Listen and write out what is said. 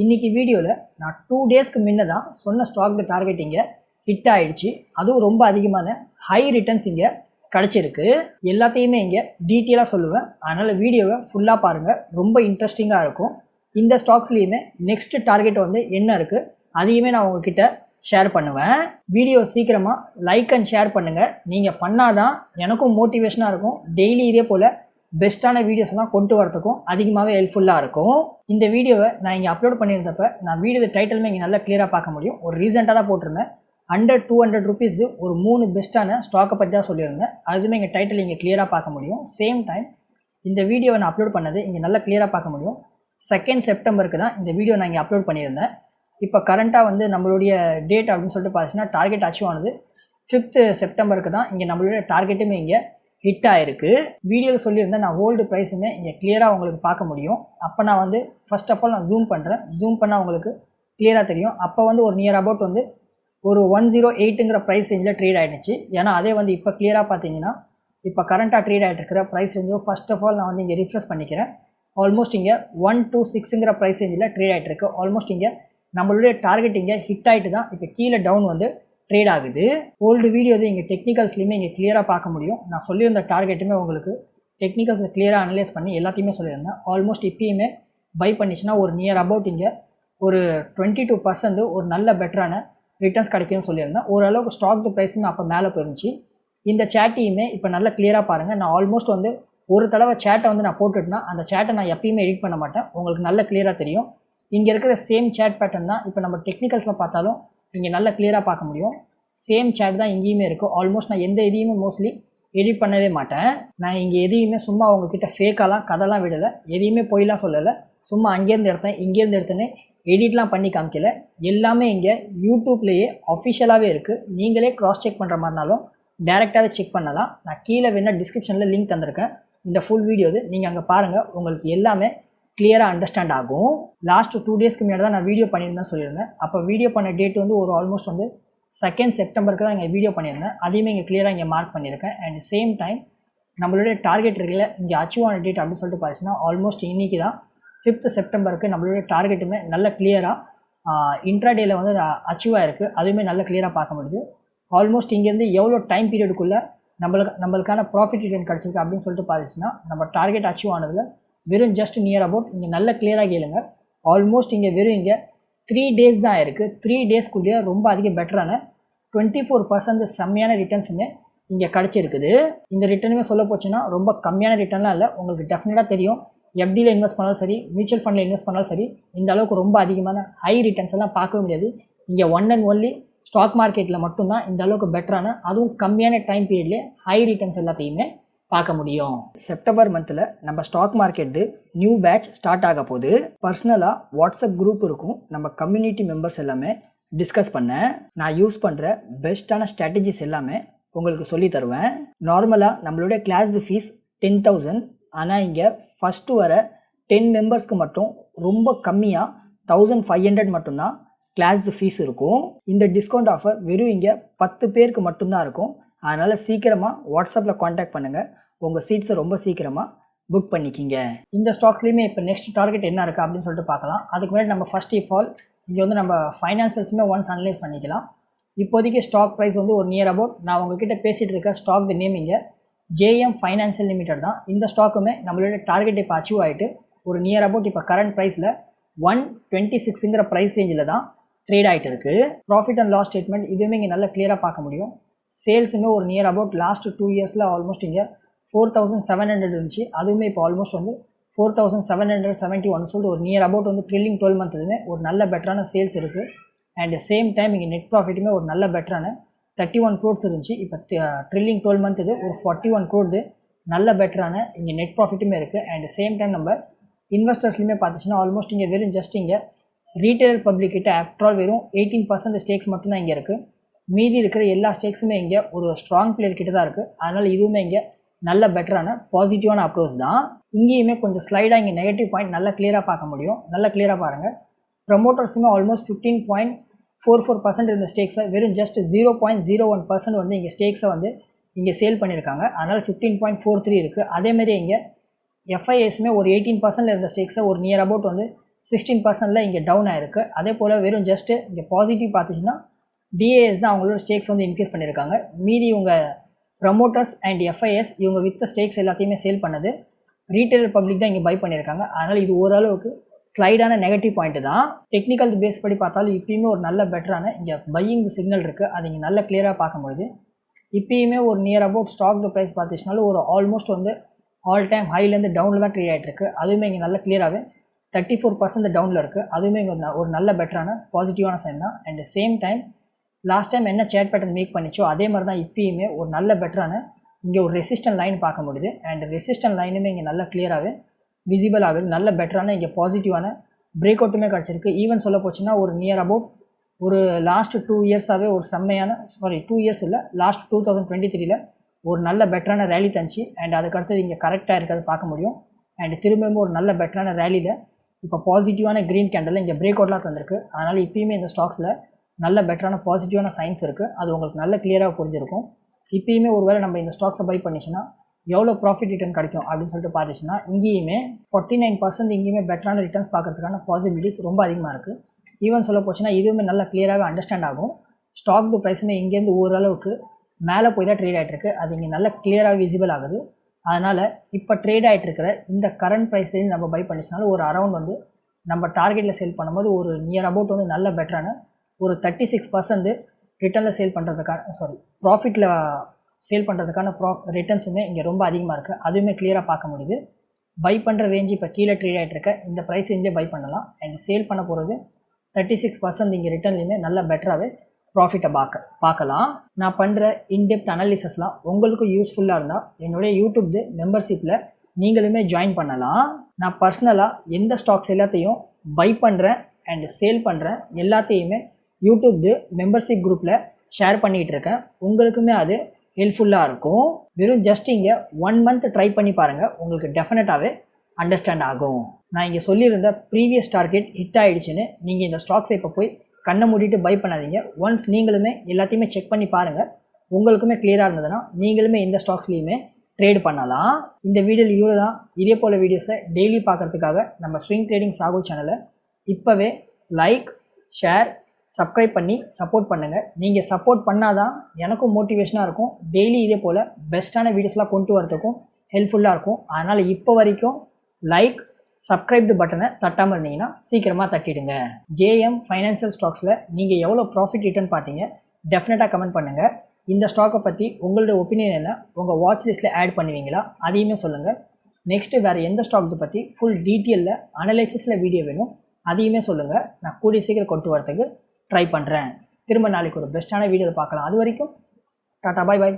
இன்றைக்கி வீடியோவில் நான் 2 டேஸ்க்கு முன்ன தான் சொன்ன ஸ்டாக் டார்கெட் இங்கே ஹிட் ஆகிடுச்சு. அதுவும் ரொம்ப அதிகமான ஹை ரிட்டர்ன்ஸ் இங்கே கிடச்சிருக்கு. எல்லாத்தையுமே இங்கே டீட்டெயிலாக சொல்லுவேன். அதனால் வீடியோவை ஃபுல்லாக பாருங்கள், ரொம்ப இன்ட்ரெஸ்டிங்காக இருக்கும். இந்த ஸ்டாக்ஸ்லேயுமே நெக்ஸ்ட் டார்கெட் என்ன இருக்குது அதையுமே நான் உங்ககிட்ட ஷேர் பண்ணுவேன். வீடியோ சீக்கிரமாக லைக் அண்ட் ஷேர் பண்ணுங்கள். நீங்கள் பண்ணாதான் எனக்கும் மோட்டிவேஷனாக இருக்கும். டெய்லி இதே போல் பெஸ்ட்டான வீடியோஸ்லாம் கொண்டு வரதுக்கும் அதிகமாகவே ஹெல்ப்ஃபுல்லாக இருக்கும். இந்த வீடியோவை நான் இங்கே அப்லோட் பண்ணியிருந்தப்ப நான் வீடியோ டைட்டிலுமே இங்கே நல்லா கிளியராக பார்க்க முடியும். ஒரு ரீசெண்டாக தான் போட்டிருந்தேன். அண்டர் 200 ருபீஸ் ஒரு 3 பெஸ்ட்டான ஸ்டாக்கை பற்றி தான் சொல்லியிருந்தேன். அதுவுமே இங்கே டைட்டில் இங்கே கிளியராக பார்க்க முடியும். சேம் டைம் இந்த வீடியோவை நான் அப்லோட் பண்ணது இங்கே நல்லா கிளியராக பார்க்க முடியும். 2 செப்டம்பருக்கு தான் இந்த வீடியோ நான் இங்கே அப்லோட் பண்ணியிருந்தேன். இப்போ கரண்ட்டாக நம்மளுடைய டேட் அப்படின்னு சொல்லிட்டு பார்த்தீங்கன்னா டார்கெட் அச்சீவ் ஆனது 5th செப்டம்பருக்கு தான் இங்கே நம்மளுடைய டார்கெட்டுமே இங்கே ஹிட் ஆகிருக்கு. வீடியோவில் சொல்லியிருந்தேன் நான் ஹோல்டு ப்ரைஸுமே இங்கே கிளியராக உங்களுக்கு பார்க்க முடியும். அப்போ நான் ஃபர்ஸ்ட் ஆஃப் ஆல் நான் ஜூம் பண்ணுறேன். ஜூம் பண்ணால் உங்களுக்கு கிளியராக தெரியும். அப்போ ஒரு நியர் அபவுட் ஒரு 108ங்கிற ப்ரைஸ் ரேஞ்சில் ட்ரேட் ஆகிடுச்சு. ஏன்னா அதே இப்போ கிளியராக பார்த்தீங்கன்னா இப்போ கரண்ட்டாக ட்ரேட் ஆகிட்டு இருக்கிற ப்ரைஸ் ரேஞ்சோ ஃபர்ஸ்ட் ஆஃப் ஆல் நான் இங்கே ரிஃப்ரெஷ் பண்ணிக்கிறேன். ஆல்மோஸ்ட் இங்கே 126ங்கிற ப்ரைஸ் ரேஞ்சில் ட்ரேட் ஆகிட்டு இருக்கு. ஆல்மோஸ்ட் இங்கே நம்மளுடைய டார்கெட் இங்கே ஹிட் ஆகிட்டு தான் இப்போ கீழே டவுன் ட்ரேட் ஆகுது. ஓல்டு வீடியோ இங்கே டெக்னிக்கல்ஸ்லையுமே இங்கே கிளியராக பார்க்க முடியும். நான் சொல்லியிருந்த டார்கெட்டுமே உங்களுக்கு டெக்னிக்கல்ஸை கிளியராக அனலைஸ் பண்ணி எல்லாத்தையுமே சொல்லியிருந்தேன். ஆல்மோஸ்ட் இப்போயுமே பை பண்ணிச்சுன்னா ஒரு நியர் அபவுட் இங்கே ஒரு 22% ஒரு நல்ல பெட்டரான ரிட்டர்ன்ஸ் கிடைக்கும்னு சொல்லியிருந்தேன். ஓரளவுக்கு ஸ்டாக் ப்ரைஸுமே அப்போ மேலே போயிருந்துச்சு. இந்த சேட்டையுமே இப்போ நல்லா கிளியராக பாருங்கள். நான் ஆல்மோஸ்ட் ஒரு தடவை சேட்டை நான் போட்டுட்டேன்னா அந்த சேட்டை நான் எப்பயுமே எடிட் பண்ண மாட்டேன். உங்களுக்கு நல்ல கிளியராக தெரியும். இங்கே இருக்கிற சேம் சேட் பேட்டர்ன் தான் இப்போ நம்ம டெக்னிக்கல்ஸில் பார்த்தாலும் இங்கே நல்லா கிளியராக பார்க்க முடியும். சேம் சேட் தான் இங்கேயுமே இருக்குது. ஆல்மோஸ்ட் நான் எந்த இதையுமே மோஸ்ட்லி எடிட் பண்ணவே மாட்டேன். நான் இங்கே எதையுமே சும்மா அவங்கக்கிட்ட ஃபேக்காலாம் கதைலாம் விடலை, எதையுமே போயெலாம் சொல்லலை. சும்மா அங்கேருந்து எடுத்தேன் இங்கேருந்து எடுத்தேன்னு எடிட்லாம் பண்ணி காமிக்கல. எல்லாமே இங்கே யூடியூப்லேயே அஃபிஷியலாகவே இருக்குது. நீங்களே க்ராஸ் செக் பண்ணுற மாதிரினாலும் டேரெக்டாகவே செக் பண்ணலாம். நான் கீழே வேணால் டிஸ்கிரிப்ஷனில் லிங்க் தந்திருக்கேன். இந்த ஃபுல் வீடியோ நீங்கள் அங்கே பாருங்கள், உங்களுக்கு எல்லாமே கிளியராக அண்டர்ஸ்டாண்ட் ஆகும். லாஸ்ட் 2 டேஸ்க்கு முன்னாடி தான் நான் வீடியோ பண்ணியிருந்தேன் சொல்லியிருந்தேன். அப்போ வீடியோ பண்ண டேட் ஒரு ஆல்மோஸ்ட் 2 செப்டம்பருக்கு தான் இங்கே வீடியோ பண்ணியிருந்தேன். அதையுமே இங்கே கிளியராக இங்கே மார்க் பண்ணியிருக்கேன். அண்ட் சேம் டைம் நம்மளுடைய டார்கெட் இருக்குல்ல இங்கே அச்சீவ் ஆன டேட் அப்படின்னு சொல்லிட்டு பார்த்தீங்கன்னா ஆல்மோஸ்ட் இன்றைக்கி தான் 5th செப்டம்பருக்கு நம்மளுடைய டார்கெட்டுமே நல்ல கிளியராக இன்ட்ராடேயில் அச்சீவ் ஆகிருக்கு. அதுவுமே நல்ல கிளியராக பார்க்க முடியுது. ஆல்மோஸ்ட் இங்கேருந்து எவ்வளோ டைம் பீரியடுக்குள்ளே நம்மளுக்கான ப்ராஃபிட் ரிட்டர்ன் கிடச்சிருக்கு அப்படின்னு சொல்லிட்டு பார்த்தீங்கன்னா நம்ம டார்கெட் அச்சீவ் ஆனதில் வெறும் ஜஸ்ட் நியர் அபவுட் இங்கே நல்ல கிளியராக கேளுங்க. ஆல்மோஸ்ட் இங்கே வெறும் இங்கே 3 டேஸ் தான் இருக்குது. 3 டேஸ்க்குள்ளேயே ரொம்ப அதிக பெட்டரான 24% செம்மையான ரிட்டர்ன்ஸுமே இங்கே கிடச்சிருக்குது. இந்த ரிட்டர்னுமே சொல்ல போச்சுன்னா ரொம்ப கம்மியான ரிட்டர்ன்லாம் இல்லை. உங்களுக்கு டெஃபினட்டாக தெரியும், எஃப்டியில் இன்வெஸ்ட் பண்ணாலும் சரி, மியூச்சுவல் ஃபண்டில் இன்வெஸ்ட் பண்ணாலும் சரி, இந்த அளவுக்கு ரொம்ப அதிகமான ஹை ரிட்டர்ன்ஸ் எல்லாம் பார்க்கவே முடியாது. இங்கே ஒன் அண்ட் ஒன்லி ஸ்டாக் மார்க்கெட்டில் மட்டும்தான் இந்த அளவுக்கு பெட்டரான, அதுவும் கம்மியான டைம் பீரியட்லேயே ஹை ரிட்டர்ன்ஸ் எல்லாத்தையுமே பார்க்க முடியும். செப்டம்பர் மந்தில் நம்ம stock market new batch start ஆக போது பர்சனலாக வாட்ஸ்அப் குரூப் இருக்கும். நம்ம கம்யூனிட்டி மெம்பர்ஸ் எல்லாமே டிஸ்கஸ் பண்ண நான் யூஸ் பண்ணுற பெஸ்ட்டான ஸ்ட்ராட்டஜிஸ் எல்லாமே உங்களுக்கு சொல்லி தருவேன். நார்மலாக நம்மளுடைய கிளாஸ் ஃபீஸ் 10,000. ஆனால் இங்கே ஃபஸ்ட்டு வர 10 மெம்பர்ஸ்க்கு மட்டும் ரொம்ப கம்மியாக 1,500 மட்டும்தான் கிளாஸ் ஃபீஸ் இருக்கும். இந்த டிஸ்கவுண்ட் ஆஃபர் வெறும் இங்கே 10 பேருக்கு மட்டும்தான் இருக்கும். அதனால் சீக்கிரமாக வாட்ஸ்அப்பில் காண்டாக்ட் பண்ணுங்கள். உங்கள் சீட்ஸை ரொம்ப சீக்கிரமாக புக் பண்ணிக்கிங்க. இந்த ஸ்டாக்ஸ்லேயுமே இப்போ நெக்ஸ்ட் டார்கெட் என்ன இருக்குது அப்படின்னு சொல்லிட்டு பார்க்கலாம். அதுக்கு முன்னாடி நம்ம ஃபர்ஸ்ட் ஆஃப் ஆல் இங்கே நம்ம ஃபைனான்சியல்ஸுமே ஒன்ஸ் அனலைஸ் பண்ணிக்கலாம். இப்போதைக்கு ஸ்டாக் ப்ரைஸ் ஒரு நியர் அபவுட் நான் உங்ககிட்ட பேசிகிட்டு இருக்க ஸ்டாக் நேம் இங்கே JM ஃபைனான்சியல் லிமிடெட் தான். இந்த ஸ்டாக்குமே நம்மளுடைய டார்கெட் இப்போ அச்சீவ் ஆகிட்டு ஒரு நியர் அபவுட் இப்போ கரண்ட் ப்ரைஸில் 126ங்கிற ப்ரைஸ் ரேஞ்சில் தான் ட்ரேட் ஆகிட்டு இருக்குது. ப்ராஃபிட் அண்ட் லாஸ் ஸ்டேட்மெண்ட் இதுவுமே இங்கே நல்லா கிளியராக பார்க்க முடியும். சேல்ஸுமே ஒரு நியர் அபவுட் லாஸ்ட் 2 இயர்ஸில் ஆல்மோஸ்ட் இங்கே 4,700 இருந்துச்சு. அதுவுமே இப்போ ஆல்மோஸ்ட் 4,771 சொல்லிட்டு ஒரு நியர் அபவுட் ட்ரில்லிங் 12 மந்த் இதுவுமே ஒரு நல்ல பெட்டரான சேல்ஸ் இருக்குது. அண்ட் சேம் டைம் இங்கே நெட் ப்ராஃபிட்டுமே ஒரு நல்ல பெட்டரான 31 crores இருந்துச்சு. இப்போ ட்ரில்லிங் 12 மந்த் இது ஒரு 41 crores நல்ல பெட்டரான இங்கே நெட் ப்ராஃபிட்டுமே இருக்குது. அண்ட் சேம் டைம் நம்ம இன்வெஸ்டர்ஸ்லையுமே பார்த்துச்சுன்னா ஆல்மோஸ்ட் இங்கே வெறும் ஜஸ்ட் இங்கே ரீட்டைல் பப்ளிக் கிட்ட ஆஃப்டர் ஆல் வெறும் 18% ஸ்டேக்ஸ் மட்டும்தான் இங்கே இருக்குது. மீதி இருக்கிற எல்லா ஸ்டேக்ஸுமே இங்கே ஒரு ஸ்ட்ராங் பிளேயர் கிட்ட தான் இருக்குது. அதனால் இதுவுமே இங்கே நல்ல பெட்டரான பாசிட்டிவான அப்ரோச் தான். இங்கேயுமே கொஞ்சம் ஸ்லைடாக இங்கே நெகட்டிவ் பாயிண்ட் நல்லா கிளியராக பார்க்க முடியும். நல்லா கிளியராக பாருங்கள். ப்ரமோட்டர்ஸுமே ஆல்மோஸ்ட் 15.44% இருந்த ஸ்டேக்ஸை வெறும் ஜஸ்ட் 0.01% இங்கே ஸ்டேக்ஸை இங்கே சேல் பண்ணியிருக்காங்க. அதனால் 15.43 இருக்குது. அதேமாரி இங்கே எஃப்ஐஎஸ்மே ஒரு 18% இருந்த ஸ்டேக்ஸை ஒரு நியர் அபவுட் 16% இங்கே டவுன் ஆயிருக்கு. அதே போல் வெறும் ஜஸ்ட்டு இங்கே பாசிட்டிவ் பார்த்துச்சுன்னா டிஏஎஸ் தான் அவங்களோட ஸ்டேக்ஸ் வந்து இன்க்ரீஸ் பண்ணியிருக்காங்க. மீதி இவங்க ப்ரமோட்டர்ஸ் அண்ட் எஃப்ஐஎஸ் இவங்க வித்த ஸ்டேக்ஸ் எல்லாத்தையுமே சேல் பண்ணது ரீட்டைல் பப்ளிக் தான் இங்கே பை பண்ணியிருக்காங்க. அதனால் இது ஓரளவுக்கு ஸ்லைடான நெகட்டிவ் பாயிண்ட் தான். டெக்னிக்கல் பேஸ் படி பார்த்தாலும் இப்பயுமே ஒரு நல்ல பெட்டரான இங்கே பையிங் சிக்னல் இருக்குது. அது இங்கே நல்ல கிளியராக பார்க்க முடியுது. இப்பயுமே ஒரு நியர் அபவுட் ஸ்டாக் ப்ரைஸ் பார்த்துச்சுனாலும் ஒரு ஆல்மோஸ்ட் வந்து ஆல் டைம் ஹைலேருந்து டவுனில் தான் ட்ரேட் ஆகிட்டு இருக்குது. அதுவுமே இங்கே நல்ல கிளியராகவே 34% டவுனில் இருக்குது. அதுவுமே இங்கே ஒரு நல்ல பெட்டரான பாசிட்டிவான சைன் தான். And same time last time என்ன சேட் பேட்டர்ன் மேக் பண்ணிச்சோ அதே மாதிரி தான் இப்பயுமே ஒரு நல்ல பெட்டரான இங்கே ஒரு ரெசிஸ்டன்ட் லைன் பார்க்க முடியுது. அண்ட் ரெசிஸ்டன்ட் லைனுமே இங்கே நல்ல கிளியராகவே விசிபிள் ஆகுது. நல்ல பெட்டரான இங்கே பாசிட்டிவான பிரேக் அவுட்டுமே கிடச்சிருக்கு. ஈவன் சொல்ல போச்சுன்னா ஒரு நியர் அபவுட் ஒரு லாஸ்ட் 2 இயர்ஸாகவே ஒரு செம்மையான 2 இயர்ஸ் இல்லை, லாஸ்ட் 2023 ஒரு நல்ல பெட்டரான ரேலி தந்துச்சு. அண்ட் அதுக்கடுத்தது இங்கே கரெக்டாக இருக்கிறது பார்க்க முடியும். அண்ட் திரும்பவும் ஒரு நல்ல பெட்டரான ரேலியில் இப்போ பாசிட்டிவான க்ரீன் கேண்டலில் இங்கே பிரேக் அவுட்லாம் தந்திருக்கு. அதனால் இப்பயுமே இந்த ஸ்டாக்ஸில் நல்ல பெட்டரான பாசிட்டிவான சைன்ஸ் இருக்குது. அது உங்களுக்கு நல்ல கிளியராக புரிஞ்சிருக்கும். இப்பயுமே ஒரு வேளை நம்ம இந்த ஸ்டாக்ஸை பை பண்ணிச்சுன்னா எவ்வளோ ப்ராஃபிட் ரிட்டர்ன் கிடைக்கும் அப்படின்னு சொல்லிட்டு பார்த்துச்சுன்னா இங்கேயுமே 49% இங்கேயுமே பெட்டரான ரிட்டர்ன்ஸ் பார்க்கறதுக்கான பாசிபிலிட்டிஸ் ரொம்ப அதிகமாக இருக்குது. ஈவன் சொல்ல போச்சுன்னா இதுவுமே நல்லா கிளியராகவே அண்டர்ஸ்டாண்ட் ஆகும். ஸ்டாக் ப்ரைஸுமே இங்கேருந்து ஓரளவுக்கு மேலே போய் தான் ட்ரேட் ஆகிட்டுருக்கு. அது இங்கே நல்ல கிளியராக விசிபிள் ஆகுது. அதனால் இப்போ ட்ரேட் ஆகிட்டு இருக்கிற இந்த கரண்ட் ப்ரைஸ் ரேஞ்ச் நம்ம பை பண்ணிச்சுனாலும் ஒரு அரௌண்ட் வந்து நம்ம டார்கெட்டில் சேல் பண்ணும்போது ஒரு நியர் அபவுட் வந்து நல்ல பெட்டரான ஒரு 36% ரிட்டர்னில் சேல் பண்ணுறதுக்கான ப்ராஃபிட்டில் சேல் பண்ணுறதுக்கான ரிட்டர்ன்ஸுமே இங்கே ரொம்ப அதிகமாக இருக்குது. அதுவுமே கிளியராக பார்க்க முடியுது. பை பண்ணுற ரேஞ்சு இப்போ கீழே ட்ரேட் ஆகிட்டு இருக்க இந்த ப்ரைஸ் ரேஞ்சே பை பண்ணலாம். அண்ட் சேல் பண்ண போகிறது 36% இங்கே ரிட்டர்ன்லேயுமே நல்ல பெட்டராகவே ப்ராஃபிட்டை பார்க்கலாம். நான் பண்ணுற இன்டெப்த் அனாலிசிஸ்லாம் உங்களுக்கு யூஸ்ஃபுல்லாக இருந்தால் என்னுடைய யூடியூப் மெம்பர்ஷிப்பில் நீங்களுமே ஜாயின் பண்ணலாம். நான் பர்சனலாக எந்த ஸ்டாக்ஸ் எல்லாத்தையும் பை பண்ணுறேன் அண்ட் சேல் பண்ணுறேன் எல்லாத்தையுமே யூடியூப் மெம்பர்ஷிப் குரூப்பில் ஷேர் பண்ணிகிட்டு இருக்கேன். உங்களுக்குமே அது ஹெல்ப்ஃபுல்லாக இருக்கும். வெறும் ஜஸ்ட் இங்கே 1 மந்த் ட்ரை பண்ணி பாருங்கள், உங்களுக்கு டெஃபினட்டாகவே அண்டர்ஸ்டாண்ட் ஆகும். நான் இங்கே சொல்லியிருந்த ப்ரீவியஸ் டார்கெட் ஹிட் ஆகிடுச்சுன்னு நீங்கள் இந்த ஸ்டாக்ஸை இப்போ போய் கண்ணை மூடிட்டு பை பண்ணாதீங்க. ஒன்ஸ் நீங்களுமே எல்லாத்தையுமே செக் பண்ணி பாருங்கள். உங்களுக்குமே கிளியராக இருந்ததுன்னா நீங்களுமே இந்த ஸ்டாக்ஸ்லேயுமே ட்ரேட் பண்ணலாம். இந்த வீடியோவில் இவ்வளோ தான். இதே போல் வீடியோஸை டெய்லி பார்க்குறதுக்காக நம்ம ஸ்விங் ட்ரேடிங் சாகுல் சேனலை இப்போவே லைக், ஷேர், சப்ஸ்கிரைப் பண்ணி சப்போர்ட் பண்ணுங்கள். நீங்கள் சப்போர்ட் பண்ணால் தான் எனக்கும் மோட்டிவேஷனாக இருக்கும். டெய்லி இதே போல் பெஸ்ட்டான வீடியோஸ்லாம் கொண்டு வரதுக்கும் ஹெல்ப்ஃபுல்லாக இருக்கும். அதனால் இப்போ வரைக்கும் லைக், சப்ஸ்கிரைப் பட்டனை தட்டாமல் இருந்தீங்கன்னா சீக்கிரமாக தட்டிடுங்க. ஜேஎம் ஃபைனான்சியல் ஸ்டாக்ஸில் நீங்கள் எவ்வளோ ப்ராஃபிட் ரிட்டர்ன் பார்த்தீங்க டெஃபினட்டாக கமெண்ட் பண்ணுங்கள். இந்த ஸ்டாக்கை பற்றி உங்களோட ஒப்பீனியன் என்ன, உங்கள் வாட்ச் லிஸ்ட்டில் ஆட் பண்ணுவீங்களா அதையுமே சொல்லுங்கள். நெக்ஸ்ட்டு வேறு எந்த ஸ்டாக் பற்றி ஃபுல் டீட்டெயிலில் அனலைசிஸில் வீடியோ வேணும் அதையுமே சொல்லுங்கள். நான் கூடிய சீக்கிரம் கொண்டு வரதுக்கு ட்ரை பண்ணுறேன். திரும்ப நாளைக்கு ஒரு பெஸ்ட்டான வீடியோவில் பார்க்கலாம். அது வரைக்கும் டாட்டா, பாய் பாய்.